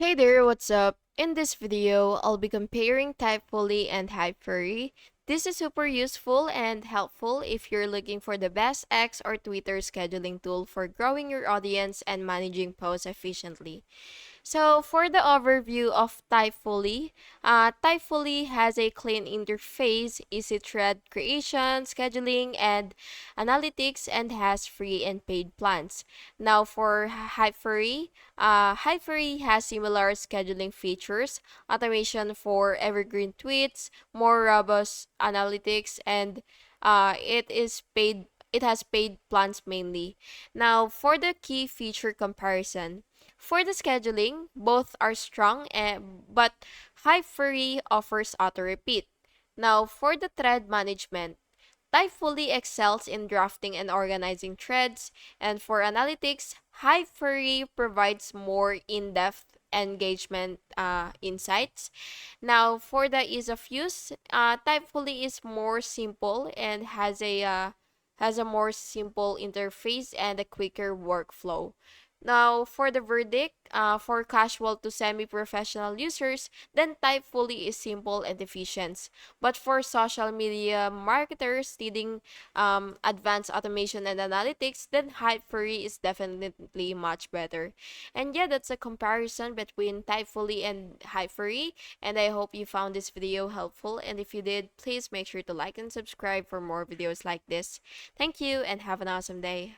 Hey there, what's up? In this video, I'll be comparing Typefully and Hypefury. This is super useful and helpful if you're looking for the best X or Twitter scheduling tool for growing your audience and managing posts efficiently. So for the overview of Typefully has a clean interface, easy thread creation, scheduling, and analytics, and has free and paid plans. Now for Hypefury has similar scheduling features, automation for evergreen tweets, more robust analytics, and it is paid. It has paid plans mainly. Now for the key feature comparison. For the scheduling, both are strong, but Hypefury offers auto repeat. Now, for the thread management, Typefully excels in drafting and organizing threads, and for analytics, Hypefury provides more in-depth engagement insights. Now, for the ease of use, Typefully is more simple and has a more simple interface and a quicker workflow. Now, for the verdict, for casual to semi-professional users, then Typefully is simple and efficient. But for social media marketers needing advanced automation and analytics, then Hypefury is definitely much better. And yeah, that's a comparison between Typefully and Hypefury. And I hope you found this video helpful. And if you did, please make sure to like and subscribe for more videos like this. Thank you and have an awesome day.